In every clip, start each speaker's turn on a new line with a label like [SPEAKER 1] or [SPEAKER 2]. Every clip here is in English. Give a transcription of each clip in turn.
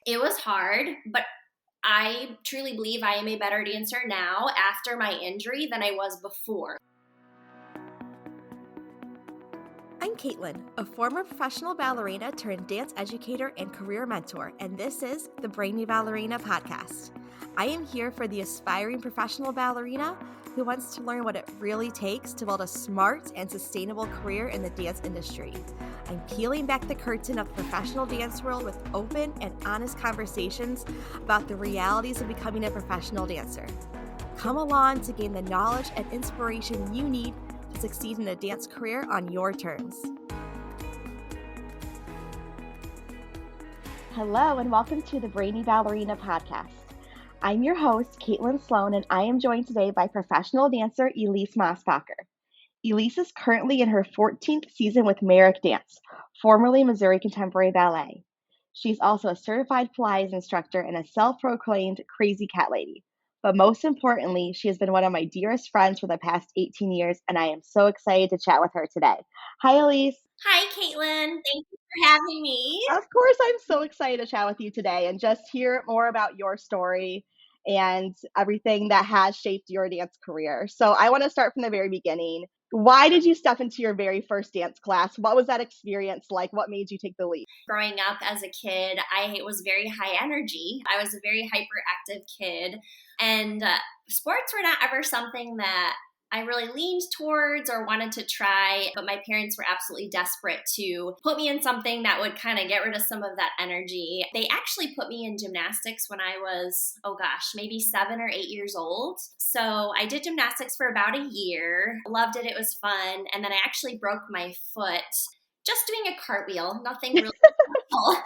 [SPEAKER 1] It was hard, but I truly believe I am a better dancer now after my injury than I was before.
[SPEAKER 2] I'm Caitlin, a former professional ballerina turned dance educator and career mentor, and this is the Brainy Ballerina podcast. I am here for the aspiring professional ballerina who wants to learn what it really takes to build a smart and sustainable career in the dance industry. I'm peeling back the curtain of the professional dance world with open and honest conversations about the realities of becoming a professional dancer. Come along to gain the knowledge and inspiration you need to succeed in a dance career on your terms. Hello, and welcome to the Brainy Ballerina podcast. I'm your host, Caitlin Sloan, and I am joined today by professional dancer Elise Mosbacher. Elise is currently in her 14th season with Mareck Dance, formerly Missouri Contemporary Ballet. She's also a certified Pilates instructor and a self-proclaimed crazy cat lady. But most importantly, she has been one of my dearest friends for the past 18 years, and I am so excited to chat with her today. Hi, Elise.
[SPEAKER 1] Hi, Caitlin. Thank you for having me.
[SPEAKER 2] Of course, I'm so excited to chat with you today and just hear more about your story and everything that has shaped your dance career. So I want to start from the very beginning. Why did you step into your very first dance class? What was that experience like? What made you take the leap?
[SPEAKER 1] Growing up as a kid, I was very high energy. I was a very hyperactive kid, and sports were not ever something that I really leaned towards or wanted to try, but my parents were absolutely desperate to put me in something that would kind of get rid of some of that energy. They actually put me in gymnastics when I was, maybe 7 or 8 years old. So I did gymnastics for about a year, loved it, it was fun, and then I actually broke my foot just doing a cartwheel, nothing really special.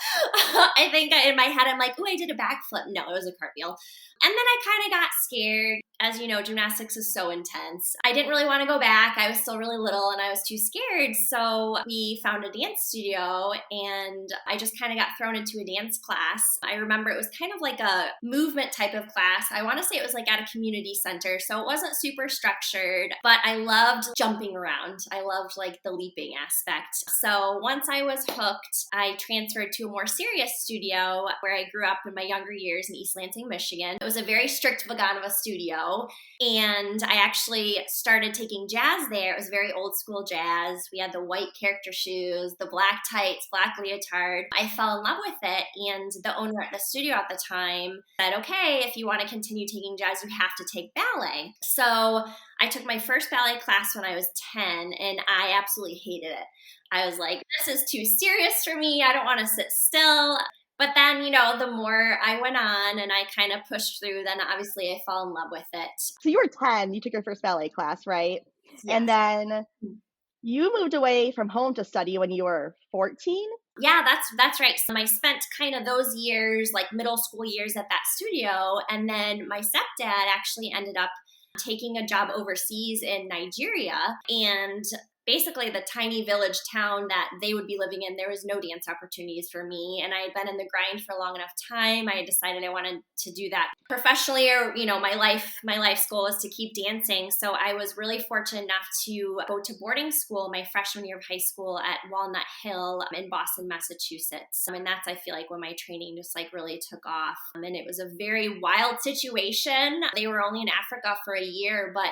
[SPEAKER 1] I think in my head, I'm like, oh, I did a backflip. No, it was a cartwheel. And then I kind of got scared. As you know, gymnastics is so intense. I didn't really want to go back. I was still really little and I was too scared. So we found a dance studio and I just kind of got thrown into a dance class. I remember it was kind of like a movement type of class. I want to say it was like at a community center. So it wasn't super structured, but I loved jumping around. I loved like the leaping aspect. So once I was hooked, I transferred to a more serious studio where I grew up in my younger years in East Lansing, Michigan. It was a very strict Vaganova studio. And I actually started taking jazz there. It was very old school jazz. We had the white character shoes, the black tights, black leotard. I fell in love with it. And the owner at the studio at the time said, okay, if you want to continue taking jazz, you have to take ballet. So I took my first ballet class when I was 10 and I absolutely hated it. I was like, this is too serious for me. I don't want to sit still. But then, the more I went on and I kind of pushed through, then obviously I fell in love with it.
[SPEAKER 2] So you were 10, you took your first ballet class, right?
[SPEAKER 1] Yes.
[SPEAKER 2] And then you moved away from home to study when you were 14?
[SPEAKER 1] Yeah, that's right. So I spent kind of those years, like middle school years at that studio. And then my stepdad actually ended up taking a job overseas in Nigeria. And basically the tiny village town that they would be living in, there was no dance opportunities for me. And I had been in the grind for a long enough time. I had decided I wanted to do that professionally, or, my life's goal is to keep dancing. So I was really fortunate enough to go to boarding school my freshman year of high school at Walnut Hill in Boston, Massachusetts. And that's, I feel like, when my training just like really took off. And it was a very wild situation. They were only in Africa for a year, but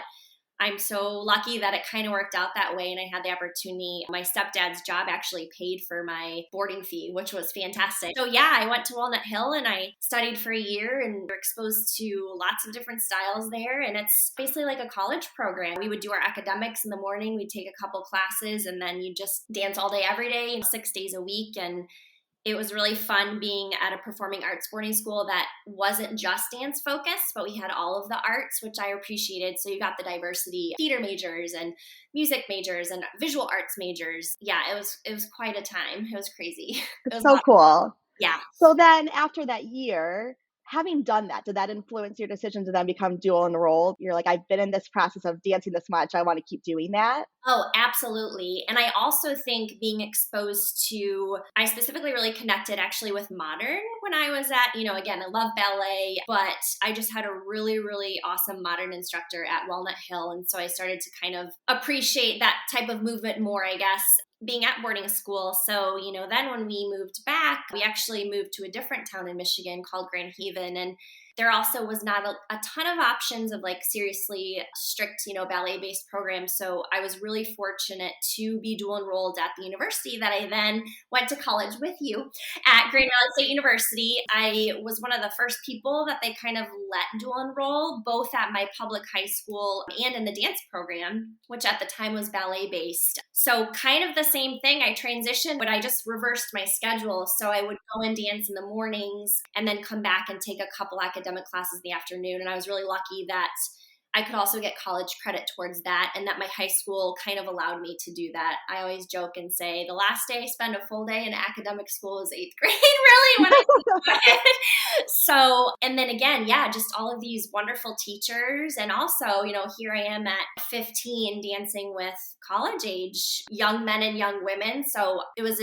[SPEAKER 1] I'm so lucky that it kind of worked out that way and I had the opportunity. My stepdad's job actually paid for my boarding fee, which was fantastic. So yeah, I went to Walnut Hill and I studied for a year and were exposed to lots of different styles there. And it's basically like a college program. We would do our academics in the morning, we'd take a couple classes, and then you just dance all day, every day, 6 days a week. And it was really fun being at a performing arts boarding school that wasn't just dance focused, but we had all of the arts, which I appreciated. So you got the diversity, theater majors and music majors and visual arts majors. Yeah, it was quite a time. It was crazy. It was
[SPEAKER 2] so cool.
[SPEAKER 1] Yeah.
[SPEAKER 2] So then after that year, having done that, did that influence your decision to then become dual enrolled? You're like, I've been in this process of dancing this much. I want to keep doing that.
[SPEAKER 1] Oh, absolutely. And I also think being exposed to, I specifically really connected actually with modern when I was at, again, I love ballet, but I just had a really, really awesome modern instructor at Walnut Hill. And so I started to kind of appreciate that type of movement more, I guess. being at boarding school. So, then when we moved back, we actually moved to a different town in Michigan called Grand Haven. And there also was not a ton of options of like seriously strict, ballet-based programs. So I was really fortunate to be dual enrolled at the university that I then went to college with you at Grand Valley State University. I was one of the first people that they kind of let dual enroll, both at my public high school and in the dance program, which at the time was ballet-based. So kind of the same thing. I transitioned, but I just reversed my schedule. So I would go and dance in the mornings and then come back and take a couple academic classes in the afternoon. And I was really lucky that I could also get college credit towards that, and that my high school kind of allowed me to do that. I always joke and say the last day I spent a full day in academic school was 8th grade, really, when I was So, and then again, just all of these wonderful teachers. And also, here I am at 15 dancing with college age young men and young women. So it was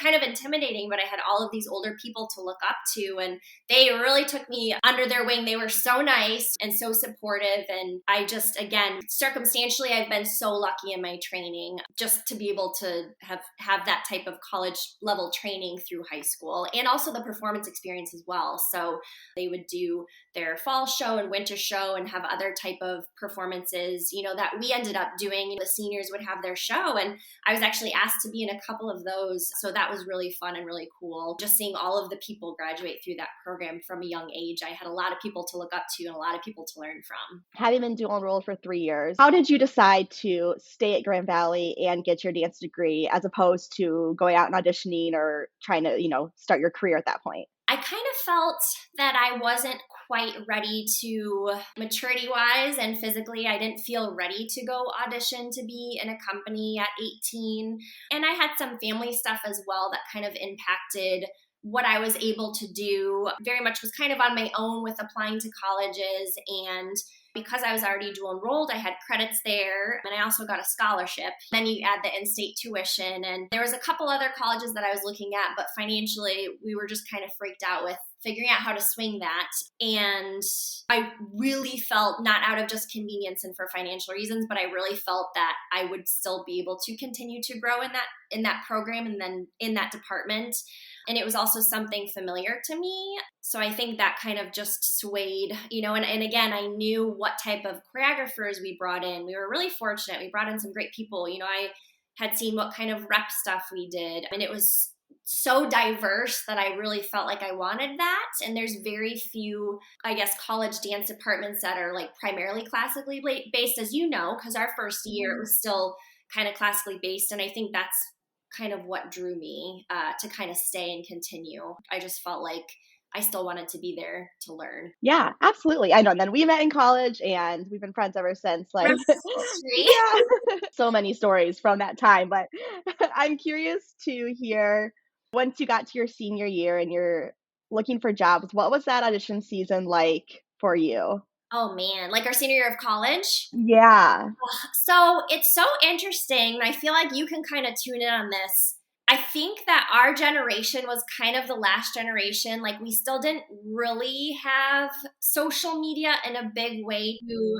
[SPEAKER 1] kind of intimidating, but I had all of these older people to look up to, and they really took me under their wing. They were so nice and so supportive. And I just, again, circumstantially, I've been so lucky in my training just to be able to have that type of college level training through high school, and also the performance experience as well. So they would do their fall show and winter show and have other type of performances, that we ended up doing. The seniors would have their show, and I was actually asked to be in a couple of those. So that was really fun and really cool. Just seeing all of the people graduate through that program from a young age. I had a lot of people to look up to and a lot of people to learn from.
[SPEAKER 2] Having been dual enrolled for 3 years, how did you decide to stay at Grand Valley and get your dance degree as opposed to going out and auditioning or trying to, start your career at that point?
[SPEAKER 1] I kind of felt that I wasn't quite ready to, maturity-wise and physically, I didn't feel ready to go audition to be in a company at 18. And I had some family stuff as well that kind of impacted what I was able to do. Very much was kind of on my own with applying to colleges, and because I was already dual enrolled, I had credits there, and I also got a scholarship. Then you add the in-state tuition, and there was a couple other colleges that I was looking at, but financially, we were just kind of freaked out with figuring out how to swing that. And I really felt, not out of just convenience and for financial reasons, but I really felt that I would still be able to continue to grow in that program and then in that department. And it was also something familiar to me. So I think that kind of just swayed, and again, I knew what type of choreographers we brought in. We were really fortunate. We brought in some great people. I had seen what kind of rep stuff we did, and it was so diverse that I really felt like I wanted that. And there's very few, I guess, college dance departments that are like primarily classically based, as because our first year it was still kind of classically based. And I think that's kind of what drew me to kind of stay and continue. I just felt like I still wanted to be there to learn.
[SPEAKER 2] Yeah, absolutely. I know. And then we met in college and we've been friends ever since. Like,
[SPEAKER 1] yeah,
[SPEAKER 2] so many stories from that time. But I'm curious to hear, once you got to your senior year and you're looking for jobs, what was that audition season like for you?
[SPEAKER 1] Oh man, like our senior year of college?
[SPEAKER 2] Yeah.
[SPEAKER 1] So it's so interesting. I feel like you can kind of tune in on this. I think that our generation was kind of the last generation. Like, we still didn't really have social media in a big way to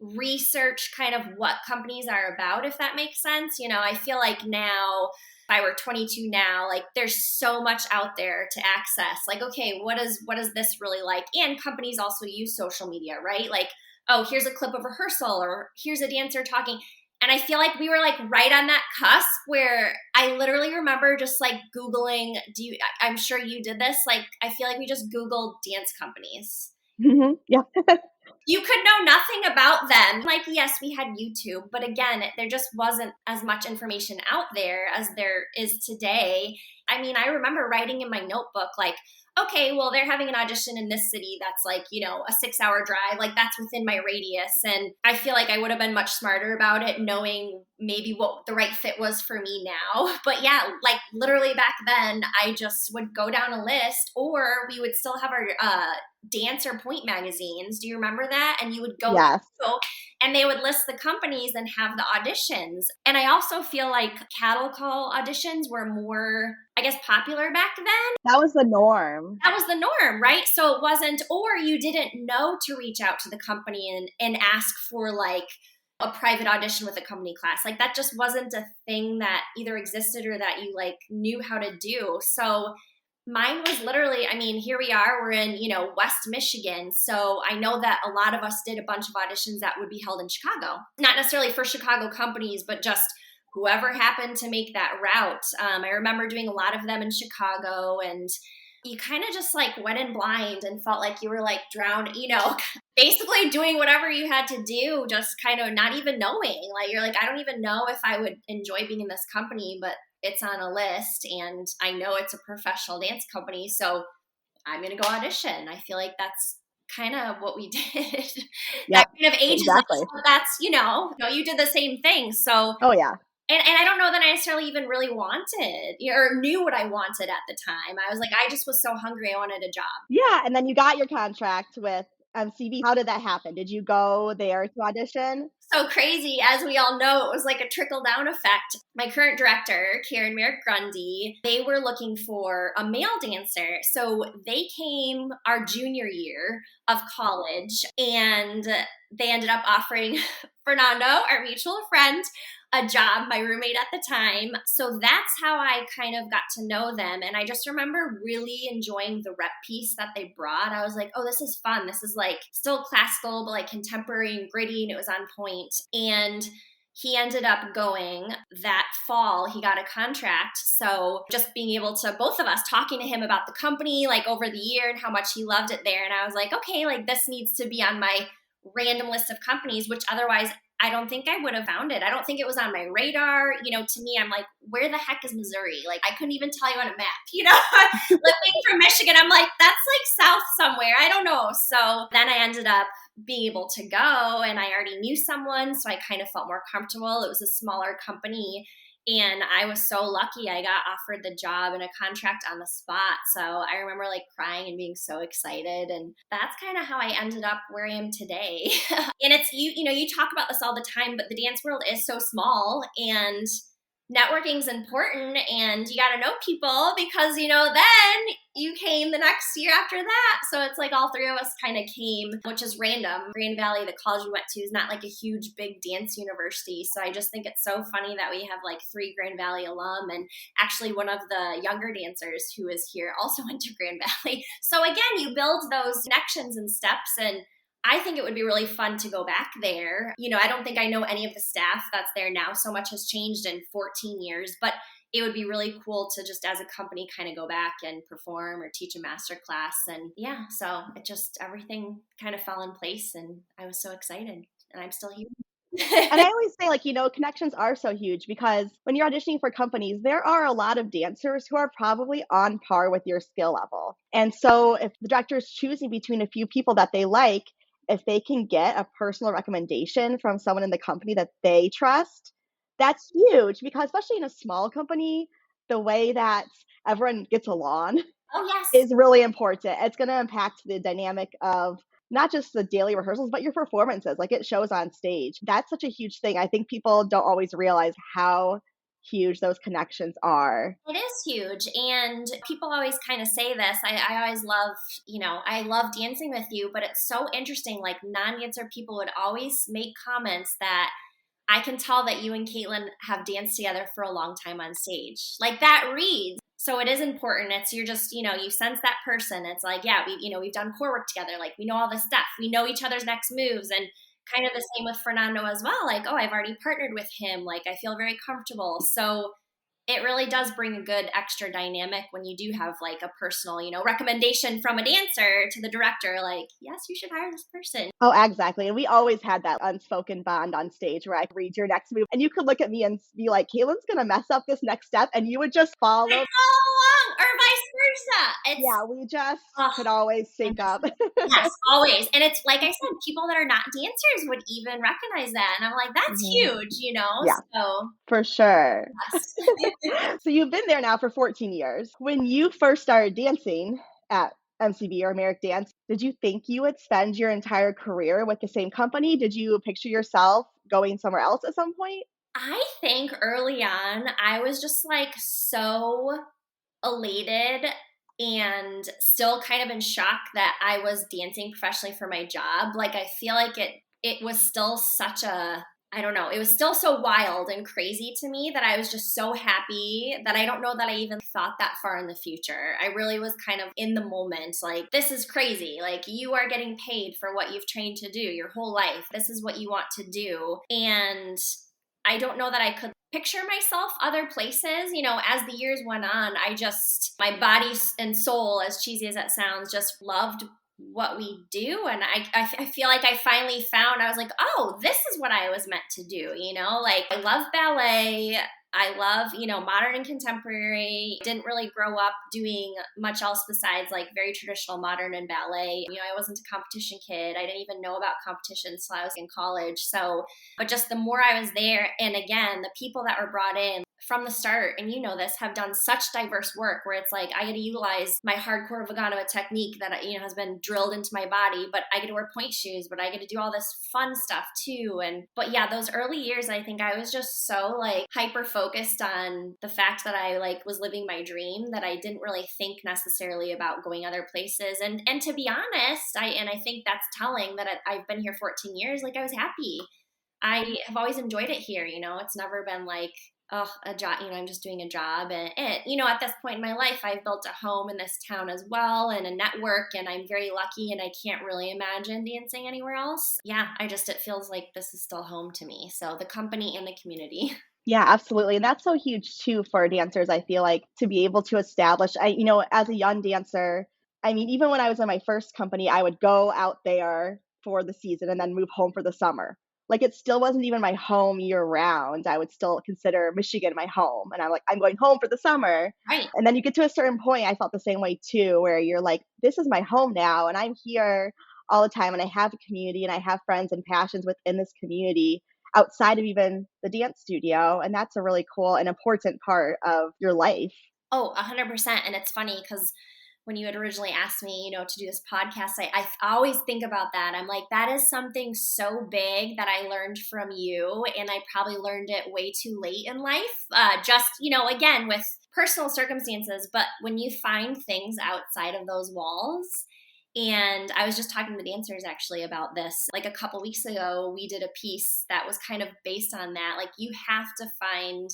[SPEAKER 1] research kind of what companies are about, if that makes sense. I feel like now, if I were 22 now, like there's so much out there to access. Like, okay, what is this really like? And companies also use social media, right? Like, oh, here's a clip of rehearsal, or here's a dancer talking. And I feel like we were like right on that cusp where I literally remember just like Googling, I'm sure you did this. Like, I feel like we just Googled dance companies.
[SPEAKER 2] Mm-hmm. Yeah.
[SPEAKER 1] You could know nothing about them. Like, yes, we had YouTube, but again, there just wasn't as much information out there as there is today. I mean, I remember writing in my notebook, like, okay, well, they're having an audition in this city that's like, a 6-hour drive. Like, that's within my radius. And I feel like I would have been much smarter about it, knowing maybe what the right fit was for me now. But yeah, like literally back then, I just would go down a list, or we would still have our Dancer Point magazines. Do you remember that? And you would go,
[SPEAKER 2] yes.
[SPEAKER 1] And they would list the companies and have the auditions. And I also feel like cattle call auditions were more, I guess, popular back then.
[SPEAKER 2] That was the norm.
[SPEAKER 1] That was the norm, right? So it wasn't, or you didn't know to reach out to the company and ask for like a private audition with a company class. Like that just wasn't a thing that either existed or that you like knew how to do. So mine was literally, I mean, here we are, we're in, West Michigan. So I know that a lot of us did a bunch of auditions that would be held in Chicago. Not necessarily for Chicago companies, but just whoever happened to make that route. I remember doing a lot of them in Chicago, and you kind of just like went in blind and felt like you were like drowned, basically doing whatever you had to do, just kind of not even knowing. Like you're like, I don't even know if I would enjoy being in this company, but it's on a list and I know it's a professional dance company, so I'm going to go audition. I feel like that's kind of what we did. That
[SPEAKER 2] Yep,
[SPEAKER 1] kind of ages
[SPEAKER 2] exactly.
[SPEAKER 1] us, but that's, you did the same thing. So
[SPEAKER 2] Oh, yeah.
[SPEAKER 1] And I don't know that I necessarily even really wanted or knew what I wanted at the time. I was like, I just was so hungry. I wanted a job.
[SPEAKER 2] Yeah, and then you got your contract with MCB. How did that happen? Did you go there to audition?
[SPEAKER 1] So crazy. As we all know, it was like a trickle down effect. My current director, Karen Mareck Grundy, they were looking for a male dancer. So they came our junior year of college and they ended up offering Fernando, our mutual friend, a job, my roommate at the time. So that's how I kind of got to know them. And I just remember really enjoying the rep piece that they brought. I was like, oh, this is fun. This is like still classical, but like contemporary and gritty. And it was on point. And he ended up going that fall. He got a contract. So just being able to, both of us talking to him about the company, like over the year and how much he loved it there. And I was like, okay, like this needs to be on my random list of companies, which otherwise I don't think I would have found it. I don't think it was on my radar. To me, I'm like, where the heck is Missouri? Like, I couldn't even tell you on a map, living from Michigan. I'm like, that's like south somewhere. I don't know. So then I ended up being able to go and I already knew someone. So I kind of felt more comfortable. It was a smaller company. And I was so lucky I got offered the job and a contract on the spot. So I remember like crying and being so excited. And that's kind of how I ended up where I am today. And it's, you talk about this all the time, but the dance world is so small and networking is important and you got to know people because, then you came the next year after that. So it's like all three of us kind of came, which is random. Grand Valley, the college we went to, is not like a huge, big dance university. So I just think it's so funny that we have like 3 Grand Valley alum. And actually one of the younger dancers who is here also went to Grand Valley. So again, you build those connections and steps, and I think it would be really fun to go back there. I don't think I know any of the staff that's there now. So much has changed in 14 years, but it would be really cool to just as a company kind of go back and perform or teach a master class. And yeah, so it just, everything kind of fell in place and I was so excited and I'm still here.
[SPEAKER 2] And I always say, like, connections are so huge because when you're auditioning for companies, there are a lot of dancers who are probably on par with your skill level. And so if the director is choosing between a few people that they like, if they can get a personal recommendation from someone in the company that they trust, that's huge because especially in a small company, the way that everyone gets along
[SPEAKER 1] Oh, yes.
[SPEAKER 2] is really important. It's going to impact the dynamic of not just the daily rehearsals, but your performances. Like it shows on stage. That's such a huge thing. I think people don't always realize how huge those connections are.
[SPEAKER 1] It is huge. And people always kind of say this. I always love, I love dancing with you, but it's so interesting. Like non-dancer people would always make comments that I can tell that you and Caitlin have danced together for a long time on stage. Like that reads. So it is important. It's you're just, you sense that person. It's like, yeah, we've done core work together. Like we know all this stuff. We know each other's next moves. And kind of the same with Fernando as well. Like, oh, I've already partnered with him. Like I feel very comfortable. So it really does bring a good extra dynamic when you do have like a personal, recommendation from a dancer to the director, like, yes, you should hire this person.
[SPEAKER 2] Oh, exactly. And we always had that unspoken bond on stage where I could read your next move and you could look at me and be like, Caitlin's going to mess up this next step. And you would just follow.
[SPEAKER 1] Like, all along, or vice versa.
[SPEAKER 2] Yeah, we just could always sync up.
[SPEAKER 1] Yes, always. And it's like I said, people that are not dancers would even recognize that. And I'm like, that's huge,
[SPEAKER 2] Yeah,
[SPEAKER 1] So
[SPEAKER 2] for sure.
[SPEAKER 1] yes.
[SPEAKER 2] So you've been there now for 14 years. When you first started dancing at MCB or Mareck Dance, did you think you would spend your entire career with the same company? Did you picture yourself going somewhere else at some point?
[SPEAKER 1] I think early on, I was just like so elated and still kind of in shock that I was dancing professionally for my job. Like I feel like it was still such a I don't know. It was still so wild and crazy to me that I was just so happy that I don't know that I even thought that far in the future. I really was kind of in the moment, like, this is crazy. Like, you are getting paid for what you've trained to do your whole life. This is what you want to do. And I don't know that I could picture myself other places. As the years went on, my body and soul, as cheesy as that sounds, just loved what we do. And I feel like I finally found, I was like, oh, this is what I was meant to do. Like, I love ballet. I love, modern and contemporary. Didn't really grow up doing much else besides like very traditional modern and ballet. I wasn't a competition kid. I didn't even know about competitions till I was in college. So, but just the more I was there, and again, the people that were brought in from the start, and this, have done such diverse work where it's like I get to utilize my hardcore Vagana technique that has been drilled into my body, but I get to wear point shoes, but I get to do all this fun stuff too. But yeah, those early years, I think I was just so like hyper focused on the fact that I like was living my dream that I didn't really think necessarily about going other places. And to be honest, I think that's telling that I've been here 14 years. Like, I was happy. I have always enjoyed it here. It's never been like, oh, a job, I'm just doing a job. And at this point in my life, I've built a home in this town as well and a network, and I'm very lucky and I can't really imagine dancing anywhere else. Yeah, it feels like this is still home to me. So the company and the community.
[SPEAKER 2] Yeah, absolutely. And that's so huge too for dancers. I feel like to be able to establish, as a young dancer, I mean, even when I was in my first company, I would go out there for the season and then move home for the summer. Like, it still wasn't even my home year round. I would still consider Michigan my home. And I'm like, I'm going home for the summer.
[SPEAKER 1] Right.
[SPEAKER 2] And then you get to a certain point, I felt the same way too, where you're like, this is my home now. And I'm here all the time. And I have a community and I have friends and passions within this community outside of even the dance studio. And that's a really cool and important part of your life.
[SPEAKER 1] Oh, 100%. And it's funny because when you had originally asked me, to do this podcast, I always think about that. I'm like, that is something so big that I learned from you. And I probably learned it way too late in life. Just, again, with personal circumstances. But when you find things outside of those walls, and I was just talking to the dancers actually about this. Like a couple weeks ago, we did a piece that was kind of based on that. Like, you have to find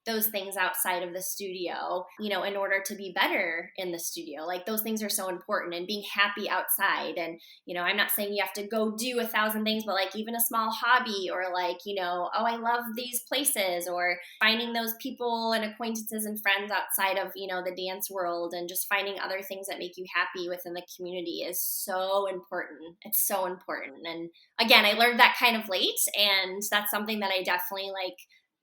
[SPEAKER 1] those things outside of the studio, in order to be better in the studio. Like, those things are so important, and being happy outside. And, I'm not saying you have to go do 1,000 things, but like even a small hobby, or like, oh, I love these places, or finding those people and acquaintances and friends outside of, the dance world, and just finding other things that make you happy within the community is so important. It's so important. And again, I learned that kind of late, and that's something that I definitely like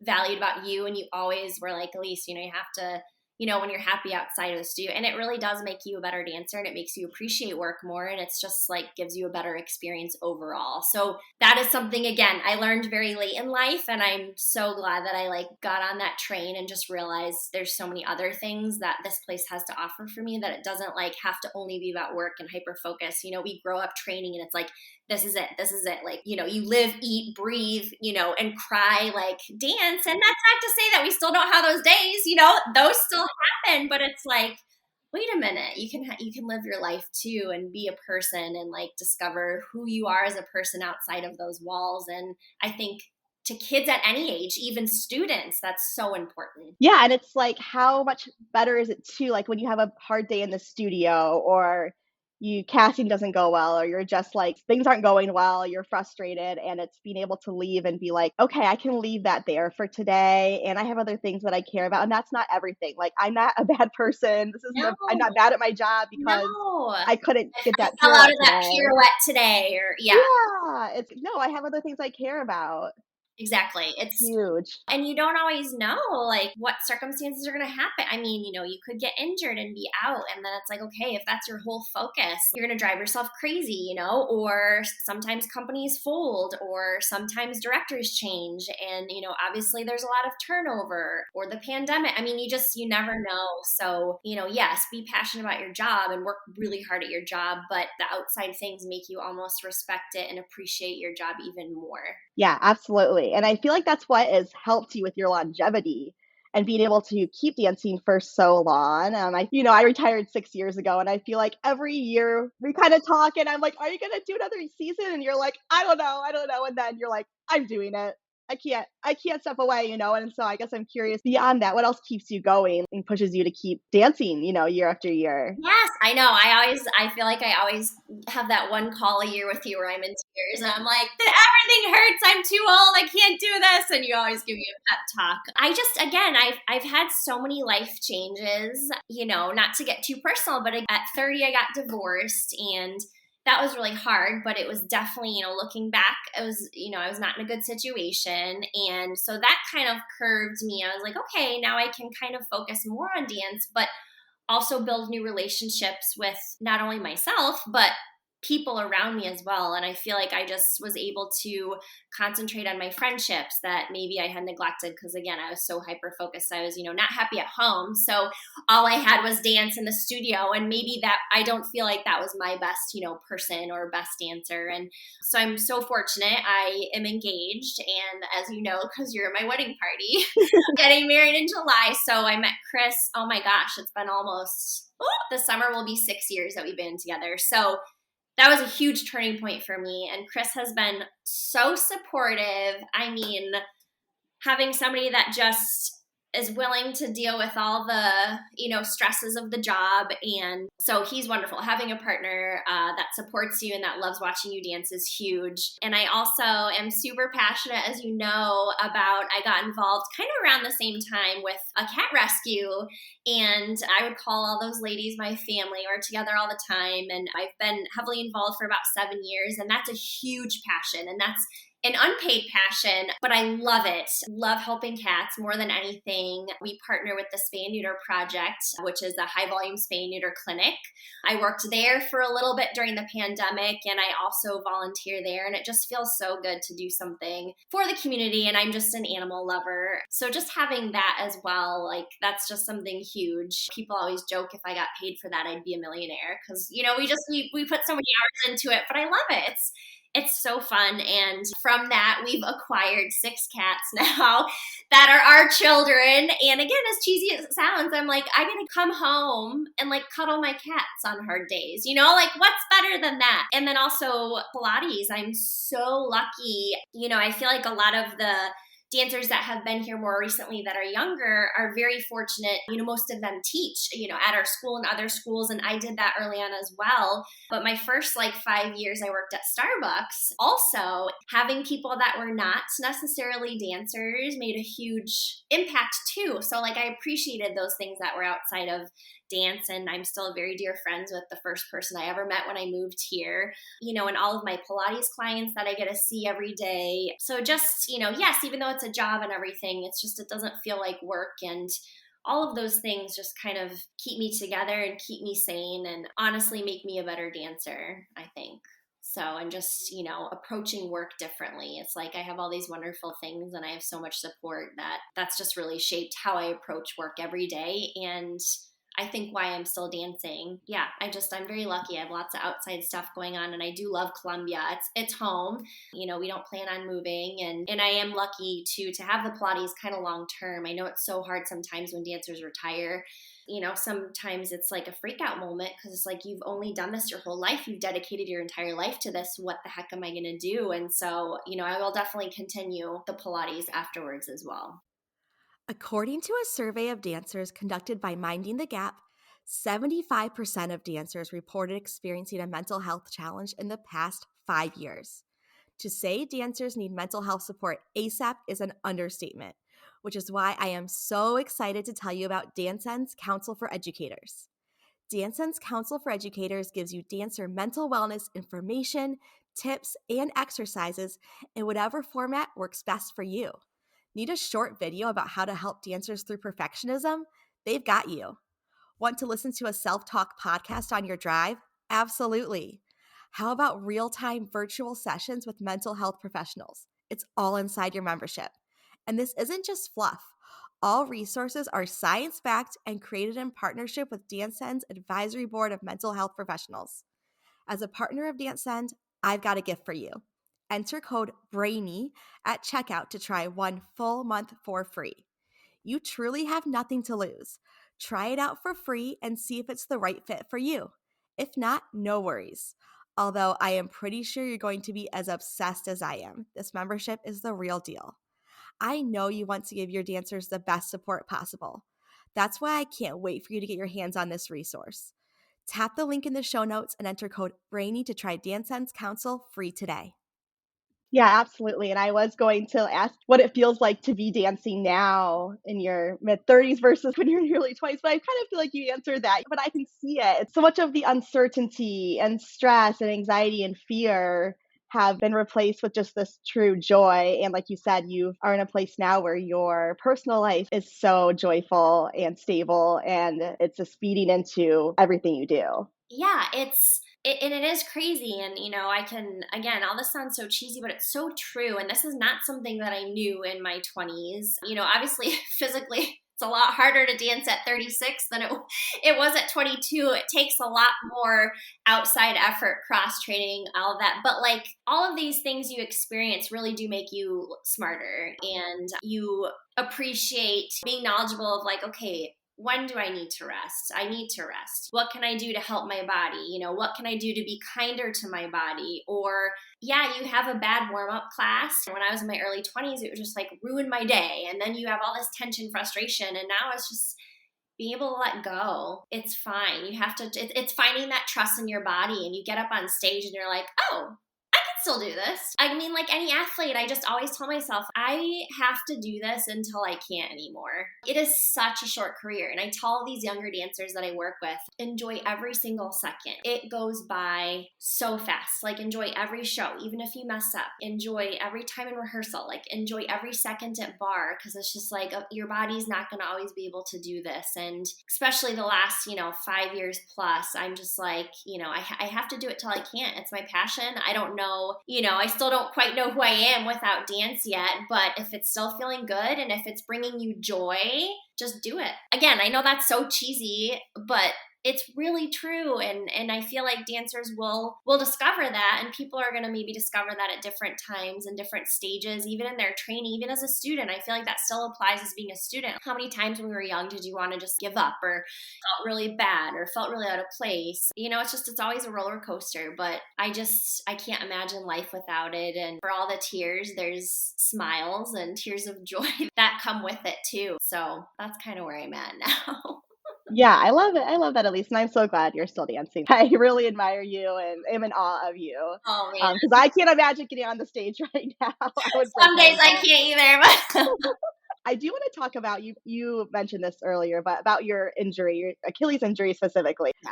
[SPEAKER 1] valued about you. And you always were like, Elise, you have to, when you're happy outside of the studio, and it really does make you a better dancer, and it makes you appreciate work more. And it's just like gives you a better experience overall. So that is something, again, I learned very late in life. And I'm so glad that I like got on that train and just realized there's so many other things that this place has to offer for me, that it doesn't like have to only be about work and hyper focus. We grow up training, and it's like, this is it. This is it. Like, you live, eat, breathe, and cry, like dance. And that's not to say that we still don't have those days, those still happen, but it's like, wait a minute, you can live your life too, and be a person, and like discover who you are as a person outside of those walls. And I think to kids at any age, even students, that's so important.
[SPEAKER 2] Yeah. And it's like, how much better is it too? Like, when you have a hard day in the studio, or casting doesn't go well, or you're just like, things aren't going well, you're frustrated, and it's being able to leave and be like, okay, I can leave that there for today, and I have other things that I care about. And that's not everything. Like, I'm not a bad person. I'm not bad at my job because I couldn't get that
[SPEAKER 1] fell out of
[SPEAKER 2] today.
[SPEAKER 1] that pirouette today, or
[SPEAKER 2] I have other things I care about.
[SPEAKER 1] Exactly. It's
[SPEAKER 2] huge.
[SPEAKER 1] And you don't always know like what circumstances are going to happen. I mean, you could get injured and be out, and then it's like, okay, if that's your whole focus, you're going to drive yourself crazy, or sometimes companies fold, or sometimes directors change. And, obviously there's a lot of turnover, or the pandemic. I mean, you never know. So, yes, be passionate about your job and work really hard at your job, but the outside things make you almost respect it and appreciate your job even more.
[SPEAKER 2] Yeah, absolutely. And I feel like that's what has helped you with your longevity and being able to keep dancing for so long. I retired 6 years ago, and I feel like every year we kind of talk, and I'm like, are you going to do another season? And you're like, I don't know. And then you're like, I'm doing it. I can't step away, and so I guess I'm curious beyond that, what else keeps you going and pushes you to keep dancing, year after year?
[SPEAKER 1] Yes, I know. I feel like I always have that one call a year with you where I'm in tears and I'm like, everything hurts. I'm too old. I can't do this. And you always give me a pep talk. Again, I've had so many life changes, not to get too personal, but at 30, I got divorced, and that was really hard, but it was definitely, looking back, it was, I was not in a good situation. And so that kind of curved me. I was like, okay, now I can kind of focus more on dance, but also build new relationships with not only myself, but people around me as well. And I feel like I just was able to concentrate on my friendships that maybe I had neglected because, again, I was so hyper focused. I was, not happy at home. So all I had was dance in the studio. And maybe that I don't feel like that was my best, person or best dancer. And so I'm so fortunate. I am engaged. And as you know, because you're at my wedding party, getting married in July. So I met Chris. Oh my gosh, it's been almost, this summer will be 6 years that we've been together. So that was a huge turning point for me. And Chris has been so supportive. I mean, having somebody that just is willing to deal with all the, stresses of the job. And so he's wonderful. Having a partner that supports you and that loves watching you dance is huge. And I also am super passionate, as you know, I got involved kind of around the same time with a cat rescue. And I would call all those ladies my family. We're together all the time. And I've been heavily involved for about 7 years. And that's a huge passion. And that's an unpaid passion, but I love it. Love helping cats more than anything. We partner with the Spay and Neuter Project, which is a high volume spay and neuter clinic. I worked there for a little bit during the pandemic, and I also volunteer there. And it just feels so good to do something for the community. And I'm just an animal lover. So just having that as well, like that's just something huge. People always joke if I got paid for that, I'd be a millionaire because, we put so many hours into it, but I love it. It's so fun. And from that, we've acquired 6 cats now that are our children. And again, as cheesy as it sounds, I'm like, I get to come home and like cuddle my cats on hard days, like what's better than that? And then also Pilates. I'm so lucky. I feel like a lot of the dancers that have been here more recently that are younger are very fortunate. Most of them teach, at our school and other schools. And I did that early on as well. But my first 5 years I worked at Starbucks, also having people that were not necessarily dancers made a huge impact too. So I appreciated those things that were outside of dance. And I'm still very dear friends with the first person I ever met when I moved here, and all of my Pilates clients that I get to see every day. So just, yes, even though it's a job and everything, it doesn't feel like work. And all of those things just kind of keep me together and keep me sane and honestly make me a better dancer, I think. So, and just, approaching work differently. It's like I have all these wonderful things and I have so much support that's just really shaped how I approach work every day. And I think why I'm still dancing. Yeah, I'm very lucky. I have lots of outside stuff going on and I do love Columbia. It's home. We don't plan on moving and I am lucky to have the Pilates kind of long term. I know it's so hard sometimes when dancers retire. Sometimes it's like a freak out moment because it's like you've only done this your whole life. You've dedicated your entire life to this. What the heck am I going to do? And so, I will definitely continue the Pilates afterwards as well.
[SPEAKER 2] According to a survey of dancers conducted by Minding the Gap, 75% of dancers reported experiencing a mental health challenge in the past 5 years. To say dancers need mental health support ASAP is an understatement, which is why I am so excited to tell you about DanceSense Council for Educators. DanceSense Council for Educators gives you dancer mental wellness information, tips, and exercises in whatever format works best for you. Need a short video about how to help dancers through perfectionism? They've got you. Want to listen to a self-talk podcast on your drive? Absolutely. How about real-time virtual sessions with mental health professionals? It's all inside your membership. And this isn't just fluff. All resources are science-backed and created in partnership with DanceSend's Advisory Board of Mental Health Professionals. As a partner of DanceSend, I've got a gift for you. Enter code BRAINY at checkout to try 1 full month for free. You truly have nothing to lose. Try it out for free and see if it's the right fit for you. If not, no worries. Although I am pretty sure you're going to be as obsessed as I am. This membership is the real deal. I know you want to give your dancers the best support possible. That's why I can't wait for you to get your hands on this resource. Tap the link in the show notes and enter code BRAINY to try Dance Sense Council free today.
[SPEAKER 3] Yeah, absolutely. And I was going to ask what it feels like to be dancing now in your mid-30s versus when you're in your early 20s, but I kind of feel like you answered that. But I can see it. It's so much of the uncertainty and stress and anxiety and fear have been replaced with just this true joy. And like you said, you are in a place now where your personal life is so joyful and stable, and it's just feeding into everything you do.
[SPEAKER 1] Yeah, and it is crazy. And, I can, again, all this sounds so cheesy, but it's so true. And this is not something that I knew in my 20s. Obviously, physically, it's a lot harder to dance at 36 than it was at 22. It takes a lot more outside effort, cross training, all of that. But like all of these things you experience really do make you smarter, and you appreciate being knowledgeable of like, okay, when do I need to rest? I need to rest. What can I do to help my body? What can I do to be kinder to my body? Or, yeah, you have a bad warm-up class. When I was in my early 20s, it would just like ruin my day. And then you have all this tension, frustration. And now it's just being able to let go. It's fine. You have to, it's finding that trust in your body. And you get up on stage and you're like, oh, still do this. I mean, like any athlete, I just always tell myself, I have to do this until I can't anymore. It is such a short career. And I tell all these younger dancers that I work with, enjoy every single second. It goes by so fast. Like enjoy every show, even if you mess up. Enjoy every time in rehearsal. Like enjoy every second at bar, because it's just like your body's not going to always be able to do this. And especially the last, 5 years plus, I'm just like, I have to do it till I can't. It's my passion. I don't know. I still don't quite know who I am without dance yet, but if it's still feeling good and if it's bringing you joy, just do it. Again, I know that's so cheesy, but it's really true. And I feel like dancers will discover that, and people are going to maybe discover that at different times and different stages, even in their training, even as a student. I feel like that still applies as being a student. How many times when we were young did you want to just give up, or felt really bad, or felt really out of place? It's always a roller coaster, but I can't imagine life without it. And for all the tears, there's smiles and tears of joy that come with it too. So that's kind of where I'm at now.
[SPEAKER 3] Yeah, I love it. I love that, Elise, and I'm so glad you're still dancing. I really admire you and am in awe of you.
[SPEAKER 1] Oh man.
[SPEAKER 3] Because I can't imagine getting on the stage right now. I would break
[SPEAKER 1] Some
[SPEAKER 3] my
[SPEAKER 1] days I
[SPEAKER 3] ankle.
[SPEAKER 1] can't either, but
[SPEAKER 3] I do want to talk about you. You mentioned this earlier, but about your injury, your Achilles injury specifically.
[SPEAKER 1] yeah.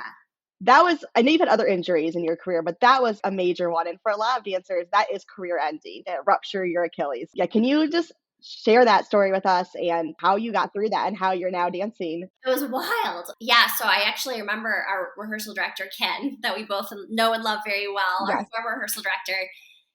[SPEAKER 3] That was, I know you've had other injuries in your career, but that was a major one. And for a lot of dancers, that is career ending, to rupture your Achilles. Yeah, can you just share that story with us and how you got through that and how you're now dancing?
[SPEAKER 1] It was wild. Yeah, so I actually remember our rehearsal director, Ken, that we both know and love very well,
[SPEAKER 3] Yes.
[SPEAKER 1] our former rehearsal director.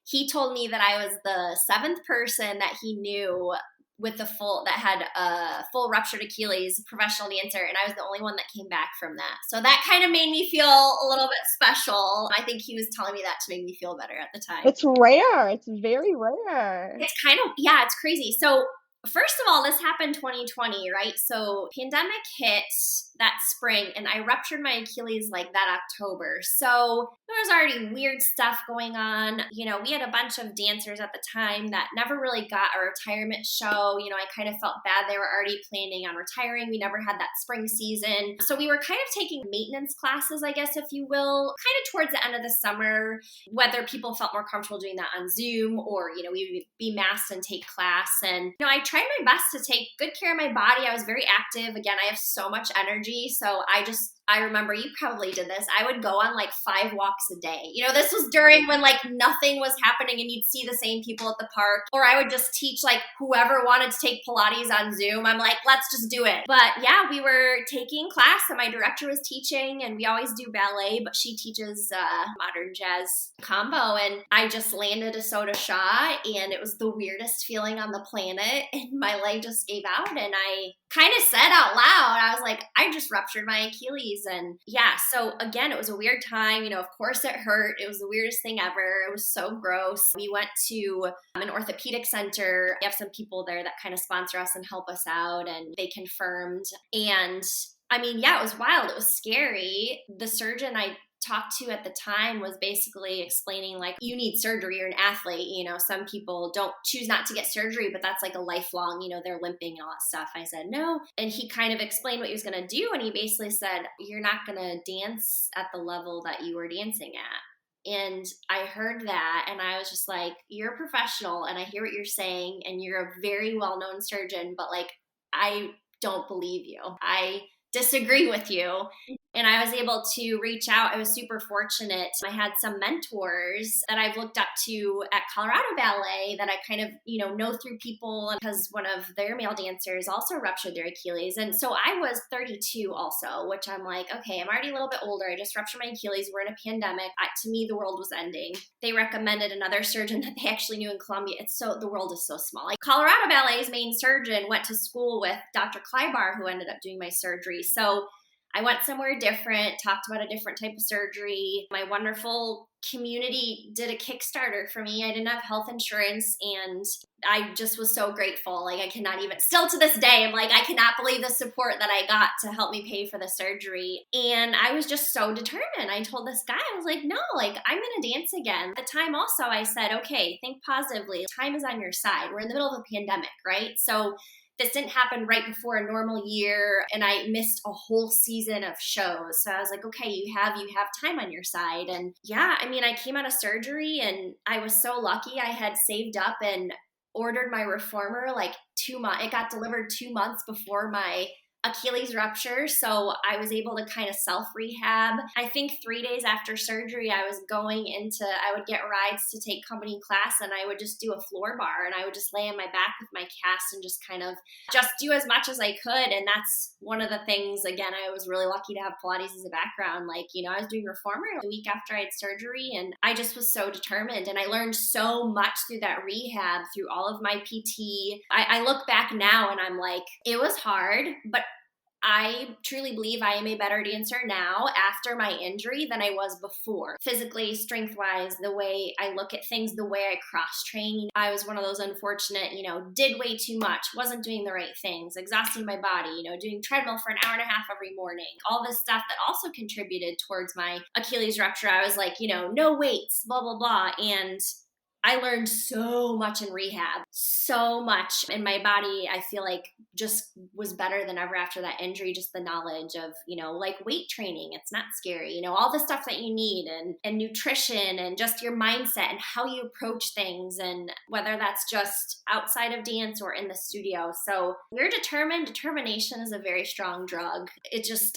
[SPEAKER 1] He told me that I was the 7th person that he knew that had a full ruptured Achilles, professional dancer, and I was the only one that came back from that. So that kind of made me feel a little bit special. I think he was telling me that to make me feel better at the time.
[SPEAKER 3] It's rare. It's very rare.
[SPEAKER 1] It's kind of, yeah, it's crazy. So first of all, this happened 2020, right? So pandemic hit that spring, and I ruptured my Achilles like that October. So there was already weird stuff going on. We had a bunch of dancers at the time that never really got a retirement show. I kind of felt bad. They were already planning on retiring. We never had that spring season. So we were kind of taking maintenance classes, I guess, if you will, kind of towards the end of the summer, whether people felt more comfortable doing that on Zoom or, we would be masked and take class. And, I tried my best to take good care of my body. I was very active. Again, I have so much energy. So I remember, you probably did this, I would go on like 5 walks a day. This was during when like nothing was happening and you'd see the same people at the park. Or I would just teach like whoever wanted to take Pilates on Zoom. I'm like, let's just do it. But yeah, we were taking class and my director was teaching, and we always do ballet, but she teaches modern jazz combo. And I just landed a soda shot, and it was the weirdest feeling on the planet. And my leg just gave out, and I kind of said out loud, I was like, I just ruptured my Achilles. And yeah, so again, it was a weird time. Of course it hurt. It was the weirdest thing ever. It was so gross. We went to an orthopedic center. We have some people there that kind of sponsor us and help us out, and they confirmed. And I mean, yeah, it was wild. It was scary. The surgeon I talked to at the time was basically explaining like, you need surgery, you're an athlete, some people don't choose not to get surgery, but that's like a lifelong, they're limping and all that stuff. I said no. And he kind of explained what he was going to do. And he basically said, you're not going to dance at the level that you were dancing at. And I heard that and I was just like, you're a professional and I hear what you're saying and you're a very well-known surgeon, but like, I don't believe you. I disagree with you. And I was able to reach out. I was super fortunate. I had some mentors that I've looked up to at Colorado Ballet that I kind of, know through people because one of their male dancers also ruptured their Achilles. And so I was 32 also, which I'm like, okay, I'm already a little bit older. I just ruptured my Achilles. We're in a pandemic. To me, the world was ending. They recommended another surgeon that they actually knew in Columbia. The world is so small. Like Colorado Ballet's main surgeon went to school with Dr. Kleibar, who ended up doing my surgery. So I went somewhere different, talked about a different type of surgery. My wonderful community did a Kickstarter for me. I didn't have health insurance and I just was so grateful. Like I cannot even, still to this day, I'm like, I cannot believe the support that I got to help me pay for the surgery. And I was just so determined. I told this guy, I was like, no, like I'm going to dance again. At the time also I said, okay, think positively. Time is on your side. We're in the middle of a pandemic, right? So this didn't happen right before a normal year and I missed a whole season of shows. So I was like, okay, you have time on your side. And yeah, I mean, I came out of surgery and I was so lucky. I had saved up and ordered my reformer like 2 months. It got delivered 2 months before my Achilles rupture. So I was able to kind of self-rehab. I think 3 days after surgery, I would get rides to take company class and I would just do a floor bar and I would just lay on my back with my cast and just kind of just do as much as I could. And that's one of the things, again, I was really lucky to have Pilates as a background. Like, I was doing reformer the week after I had surgery and I just was so determined. And I learned so much through that rehab, through all of my PT. I look back now and I'm like, it was hard, but I truly believe I am a better dancer now after my injury than I was before. Physically, strength-wise, the way I look at things, the way I cross-train. I was one of those unfortunate, did way too much, wasn't doing the right things, exhausting my body, doing treadmill for an hour and a half every morning. All this stuff that also contributed towards my Achilles rupture. I was like, no weights, blah, blah, blah. And I learned so much in rehab, so much. And my body, I feel like, just was better than ever after that injury. Just the knowledge of, like weight training. It's not scary, all the stuff that you need and nutrition and just your mindset and how you approach things. And whether that's just outside of dance or in the studio. So you're determined. Determination is a very strong drug.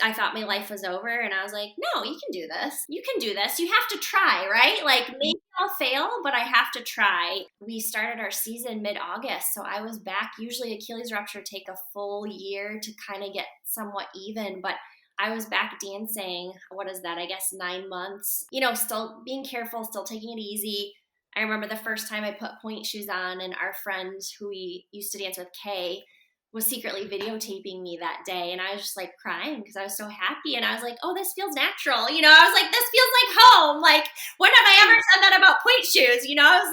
[SPEAKER 1] I thought my life was over and I was like, no, you can do this. You can do this. You have to try, right? Like maybe I'll fail, but I have to try. We started our season mid-August, so I was back. Usually Achilles rupture take a full year to kind of get somewhat even, but I was back dancing, 9 months, still being careful, still taking it easy. I remember the first time I put point shoes on and our friend who we used to dance with, Kay, was secretly videotaping me that day. And I was just like crying because I was so happy. And I was like, oh, this feels natural. I was like, this feels like home. Like, when have I ever said that about point shoes?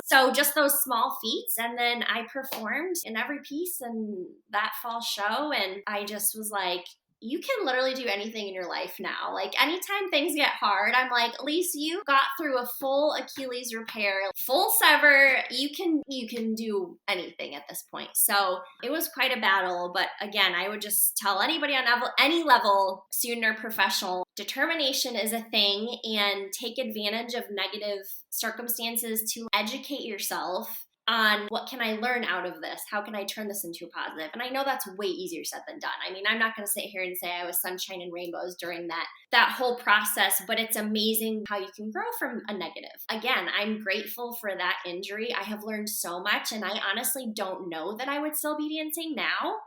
[SPEAKER 1] So just those small feats. And then I performed in every piece in that fall show. And I just was like, you can literally do anything in your life now. Like anytime things get hard, I'm like, Elise, you got through a full Achilles repair, full sever. You can do anything at this point. So it was quite a battle. But again, I would just tell anybody on any level, student or professional, determination is a thing and take advantage of negative circumstances to educate yourself on what can I learn out of this? How can I turn this into a positive? And I know that's way easier said than done. I mean, I'm not going to sit here and say I was sunshine and rainbows during that whole process, but it's amazing how you can grow from a negative. Again, I'm grateful for that injury. I have learned so much, and I honestly don't know that I would still be dancing now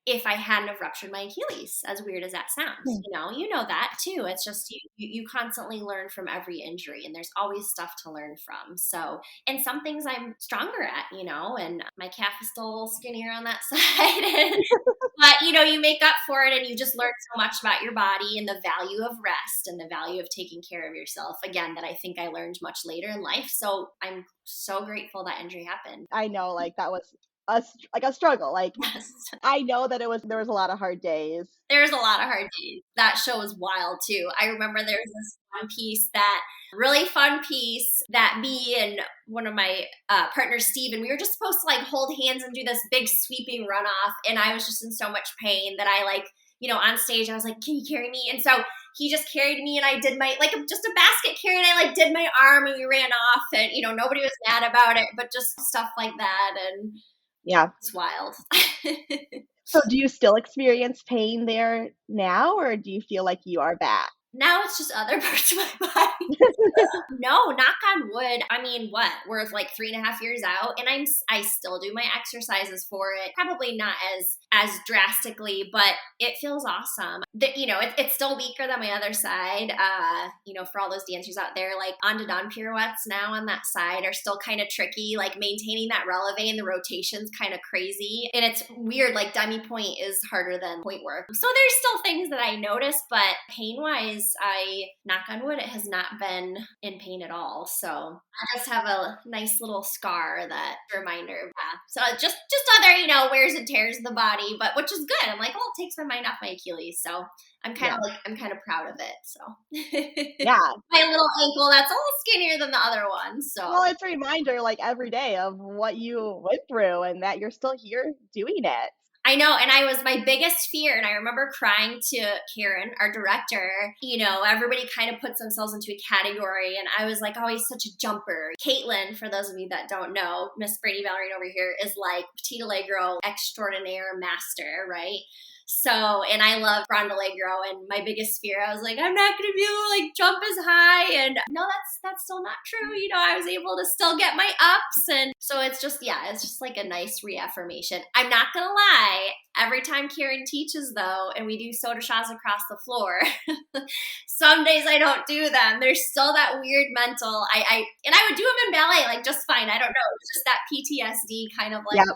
[SPEAKER 1] if I hadn't have ruptured my Achilles, as weird as that sounds. You know that too. It's just you constantly learn from every injury and there's always stuff to learn from. So, and some things I'm stronger at, and my calf is still a little skinnier on that side. But, you make up for it and you just learn so much about your body and the value of rest and the value of taking care of yourself. Again, that I think I learned much later in life. So I'm so grateful that injury happened.
[SPEAKER 3] I know, like that was a struggle. Like
[SPEAKER 1] Yes.
[SPEAKER 3] I know that there was a lot of hard days.
[SPEAKER 1] There's a lot of hard days. That show was wild too. I remember there was this one piece really fun piece that me and one of my partners, Steven, we were just supposed to like hold hands and do this big sweeping runoff. And I was just in so much pain that I like, on stage, I was like, can you carry me? And so he just carried me and I did my, like just a basket carry and I like did my arm and we ran off and, nobody was mad about it, but just stuff like that. And
[SPEAKER 3] Yeah.
[SPEAKER 1] it's wild.
[SPEAKER 3] So do you still experience pain there now, or do you feel like you are back?
[SPEAKER 1] Now it's just other parts of my body. No, knock on wood. I mean, what? We're like 3.5 years out, and I still do my exercises for it. Probably not as drastically, but it feels awesome. It's still weaker than my other side. For all those dancers out there, like on to don pirouettes now on that side are still kind of tricky. Like maintaining that releve and the rotation's kind of crazy, and it's weird. Like demi point is harder than point work. So there's still things that I notice, but pain wise, I knock on wood, it has not been in pain at all. So I just have a nice little scar that reminder of that. So just other, wears and tears of the body, but which is good. I'm like, well, it takes my mind off my Achilles. So I'm kind of proud of it. So
[SPEAKER 3] Yeah.
[SPEAKER 1] my little ankle that's a little skinnier than the other one. So
[SPEAKER 3] Well, it's a reminder like every day of what you went through and that you're still here doing it.
[SPEAKER 1] I know, and I was my biggest fear, and I remember crying to Karen, our director. Everybody kind of puts themselves into a category, and I was like, oh, he's such a jumper. Caitlin, for those of you that don't know, Miss Brady Ballerina over here, is like Petit Allegro extraordinaire master, right? So, and I love Grand Allegro, and my biggest fear, I was like, I'm not going to be able to like jump as high, and no, that's still not true. I was able to still get my ups, and so it's just like a nice reaffirmation. I'm not going to lie, every time Karen teaches though, and we do soda shots across the floor, some days I don't do them. There's still that weird mental, I would do them in ballet, like just fine. I don't know. It's just that PTSD kind of like,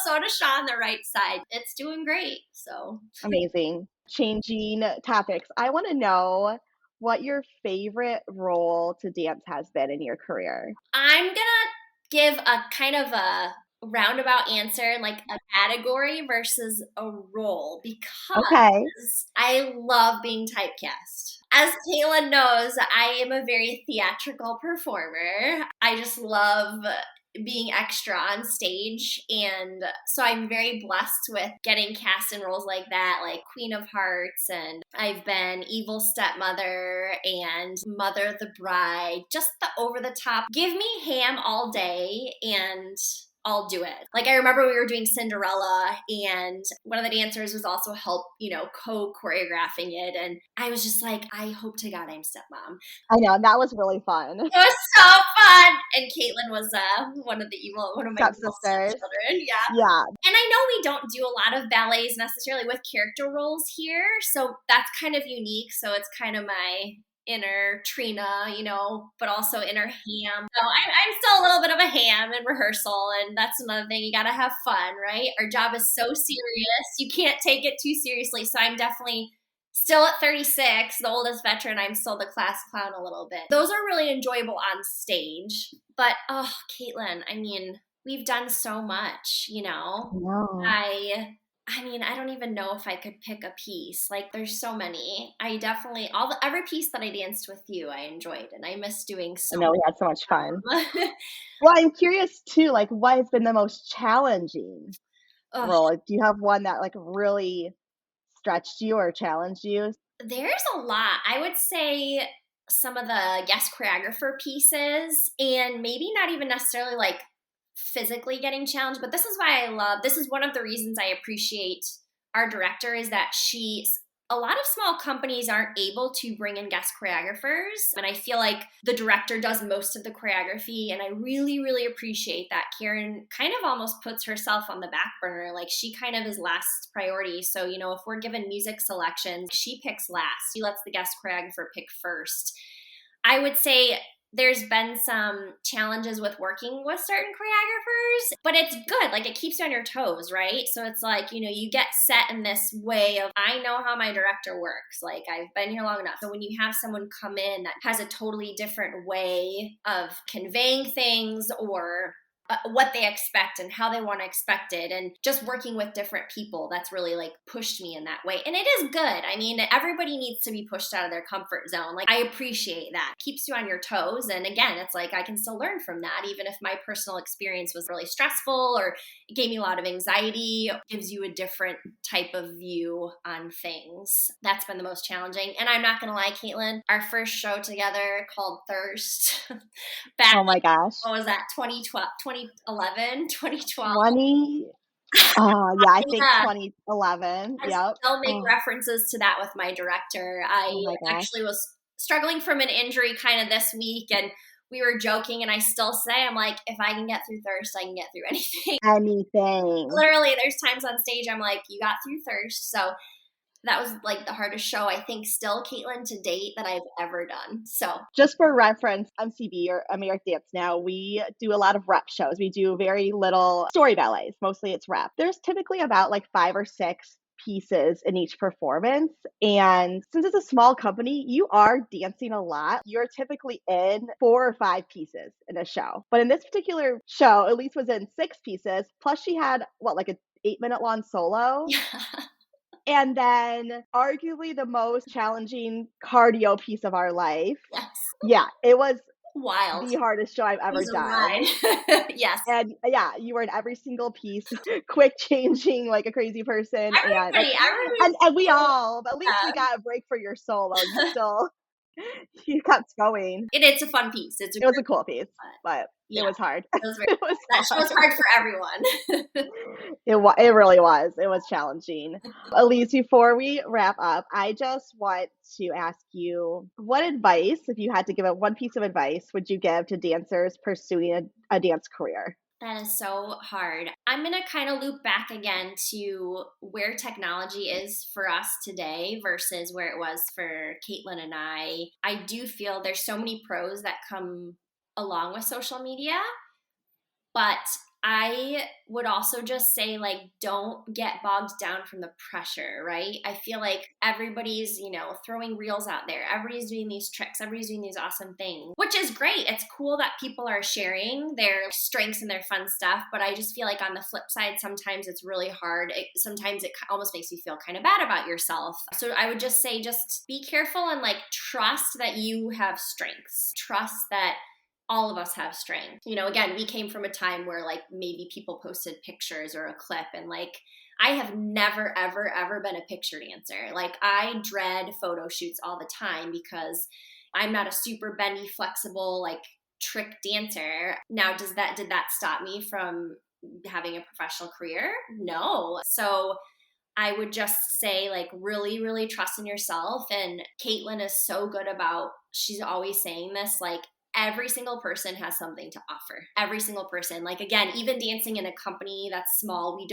[SPEAKER 1] soda shot on the right side. It's doing great. So
[SPEAKER 3] amazing. Changing topics. I want to know what your favorite role to dance has been in your career.
[SPEAKER 1] I'm going to give a kind of a roundabout answer, like a category versus a role, because I love being typecast. As Kayla knows, I am a very theatrical performer. I just love being extra on stage, and so I'm very blessed with getting cast in roles like that, like Queen of Hearts, and I've been Evil Stepmother and Mother of the Bride, just the over the top. Give me ham all day and I'll do it. Like I remember we were doing Cinderella, and one of the dancers was also co-choreographing it, and I was just like, I hope to God I'm stepmom.
[SPEAKER 3] I know, and that was really fun.
[SPEAKER 1] It was so fun. And Caitlin was one of my
[SPEAKER 3] stepsisters.
[SPEAKER 1] Children. Yeah.
[SPEAKER 3] Yeah.
[SPEAKER 1] And I know we don't do a lot of ballets necessarily with character roles here, so that's kind of unique. So it's kind of my inner Trina, but also inner ham. So I'm still a little bit of a ham in rehearsal, and that's another thing. You gotta have fun, right? Our job is so serious. You can't take it too seriously. So I'm definitely still at 36, the oldest veteran. I'm still the class clown a little bit. Those are really enjoyable on stage. But, Caitlin, I mean, we've done so much,
[SPEAKER 3] No.
[SPEAKER 1] I don't even know if I could pick a piece. Like there's so many. I definitely every piece that I danced with you, I enjoyed, and I miss doing so.
[SPEAKER 3] I know, we had so much fun. Well, I'm curious too, like what has been the most challenging role? Do you have one that like really stretched you or challenged you?
[SPEAKER 1] There's a lot. I would say some of the guest choreographer pieces, and maybe not even necessarily like physically getting challenged, but this is one of the reasons I appreciate our director, is that a lot of small companies aren't able to bring in guest choreographers, and I feel like the director does most of the choreography, and I really, really appreciate that. Karen kind of almost puts herself on the back burner, like she kind of is last priority. So, if we're given music selections, she picks last. She lets the guest choreographer pick first. I would say there's been some challenges with working with certain choreographers, but it's good. Like it keeps you on your toes, right? So it's like, you get set in this way of, I know how my director works. Like I've been here long enough. So when you have someone come in that has a totally different way of conveying things or what they expect and how they want to expect it, and just working with different people, that's really like pushed me in that way. And it is good. I mean, everybody needs to be pushed out of their comfort zone. Like, I appreciate that. It keeps you on your toes. And again, it's like I can still learn from that, even if my personal experience was really stressful or it gave me a lot of anxiety. It gives you a different type of view on things. That's been the most challenging. And I'm not going to lie, Caitlin, our first show together called Thirst back,
[SPEAKER 3] Oh my gosh.
[SPEAKER 1] what was that, 2012, 2011, 2012?
[SPEAKER 3] 20, yeah, I think
[SPEAKER 1] Yeah.
[SPEAKER 3] 2011.
[SPEAKER 1] I
[SPEAKER 3] Yep.
[SPEAKER 1] still make
[SPEAKER 3] Oh,
[SPEAKER 1] references to that with my director. I
[SPEAKER 3] oh my gosh.
[SPEAKER 1] actually was struggling from an injury kind of this week, and we were joking, and I still say, I'm like, if I can get through Thirst, I can get through anything.
[SPEAKER 3] Anything.
[SPEAKER 1] Literally, there's times on stage I'm like, you got through Thirst. So that was like the hardest show, I think, still, Caitlin, to date that I've ever done. So
[SPEAKER 3] Just for reference, MCB or Mareck Dance now, we do a lot of rep shows. We do very little story ballets. Mostly it's rep. There's typically about like 5 or 6 pieces in each performance. And since it's a small company, you are dancing a lot. You're typically in 4 or 5 pieces in a show. But in this particular show, Elise was in 6 pieces. Plus she had like a 8-minute long solo.
[SPEAKER 1] yeah.
[SPEAKER 3] And then arguably the most challenging cardio piece of our life.
[SPEAKER 1] Yes.
[SPEAKER 3] Yeah, it was
[SPEAKER 1] Wild.
[SPEAKER 3] the hardest show I've
[SPEAKER 1] It
[SPEAKER 3] ever
[SPEAKER 1] was a
[SPEAKER 3] done.
[SPEAKER 1] ride. Yes.
[SPEAKER 3] And yeah, you were in every single piece, quick changing like a crazy person.
[SPEAKER 1] Everybody,
[SPEAKER 3] And we all, but at least we
[SPEAKER 1] yeah.
[SPEAKER 3] got a break for your solo. You still, you kept going.
[SPEAKER 1] It's a fun piece. It's a
[SPEAKER 3] It was a
[SPEAKER 1] great,
[SPEAKER 3] cool piece, but
[SPEAKER 1] yeah,
[SPEAKER 3] it was hard.
[SPEAKER 1] it was very,
[SPEAKER 3] It was
[SPEAKER 1] that show was
[SPEAKER 3] hard.
[SPEAKER 1] hard for everyone.
[SPEAKER 3] It really was. It was challenging. Elise, before we wrap up, I just want to ask you, what advice, if you had to give one piece of advice, would you give to dancers pursuing a dance career?
[SPEAKER 1] That is so hard. I'm going to kind of loop back again to where technology is for us today versus where it was for Caitlin and I. I do feel there's so many pros that come along with social media, but I would also just say, like, don't get bogged down from the pressure, right? I feel like everybody's, throwing reels out there. Everybody's doing these tricks. Everybody's doing these awesome things, which is great. It's cool that people are sharing their strengths and their fun stuff. But I just feel like on the flip side, sometimes it's really hard. Sometimes it almost makes you feel kind of bad about yourself. So I would just say, just be careful and like trust that you have strengths. Trust that all of us have strength. Again, we came from a time where like maybe people posted pictures or a clip, and like I have never, ever, ever been a picture dancer. Like, I dread photo shoots all the time because I'm not a super bendy, flexible, like trick dancer. Now, did that stop me from having a professional career? No. So I would just say, like, really, really trust in yourself. And Caitlin is so good about, she's always saying this, like, every single person has something to offer. Every single person. Like, again, even dancing in a company that's small, we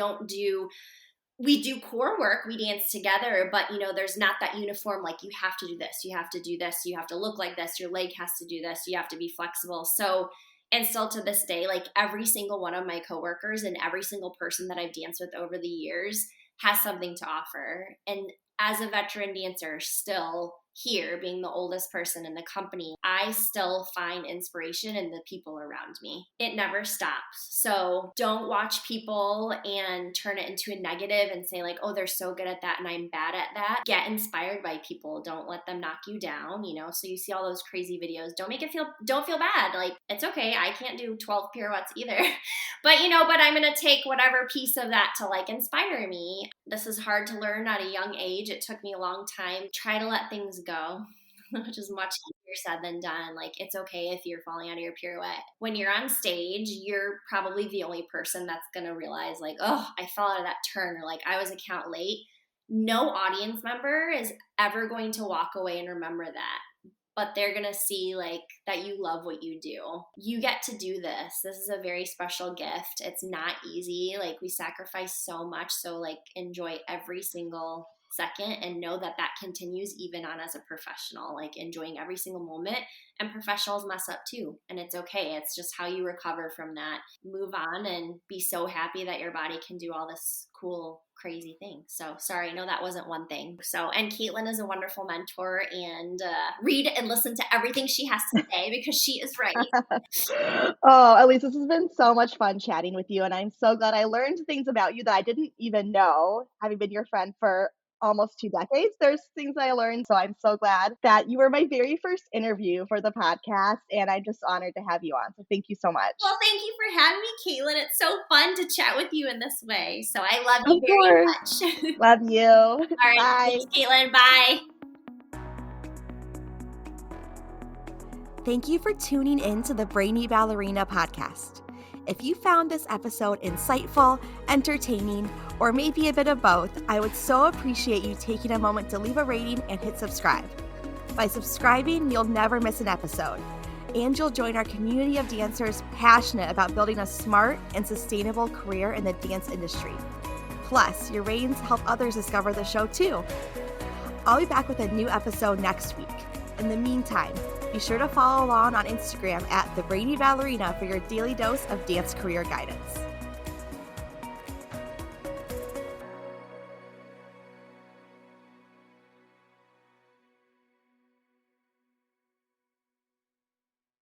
[SPEAKER 1] do core work, we dance together, but there's not that uniform, like, you have to do this, you have to do this, you have to look like this, your leg has to do this, you have to be flexible. So, and still to this day, like, every single one of my coworkers and every single person that I've danced with over the years has something to offer. And as a veteran dancer, still here, being the oldest person in the company, I still find inspiration in the people around me. It never stops. So don't watch people and turn it into a negative and say, like, oh, they're so good at that and I'm bad at that. Get inspired by people. Don't let them knock you down, so you see all those crazy videos. Don't feel bad. Like, it's okay. I can't do 12 pirouettes either. But I'm going to take whatever piece of that to like inspire me. This is hard to learn at a young age. It took me a long time. Try to let things go, which is much easier said than done. Like, it's okay if you're falling out of your pirouette. When you're on stage, you're probably the only person that's going to realize, like, oh, I fell out of that turn, or like, I was a count late. No audience member is ever going to walk away and remember that. But they're going to see, like, that you love what you do. You get to do this. This is a very special gift. It's not easy. Like, we sacrifice so much. So, like, enjoy every single second, and know that that continues even on as a professional, like enjoying every single moment. And professionals mess up too, and it's okay. It's just how you recover from that, move on, and be so happy that your body can do all this cool, crazy thing. So sorry, no, that wasn't one thing. So, and Caitlin is a wonderful mentor, and read and listen to everything she has to say because she is right.
[SPEAKER 3] Oh, Elise, this has been so much fun chatting with you, and I'm so glad I learned things about you that I didn't even know, having been your friend for almost 2 decades. There's things I learned, so I'm so glad that you were my very first interview for the podcast, and I'm just honored to have you on. So thank you so much.
[SPEAKER 1] Well, thank you for having me, Caitlin. It's so fun to chat with you in this way. So I love you
[SPEAKER 3] Of course.
[SPEAKER 1] very much.
[SPEAKER 3] Love you.
[SPEAKER 1] All right,
[SPEAKER 3] Bye.
[SPEAKER 1] thanks, Caitlin. Bye.
[SPEAKER 2] Thank you for tuning in to the Brainy Ballerina podcast. If you found this episode insightful, entertaining, or maybe a bit of both, I would so appreciate you taking a moment to leave a rating and hit subscribe. By subscribing, you'll never miss an episode, and you'll join our community of dancers passionate about building a smart and sustainable career in the dance industry. Plus, your ratings help others discover the show too. I'll be back with a new episode next week. In the meantime, be sure to follow along on Instagram at The Brainy Ballerina for your daily dose of dance career guidance.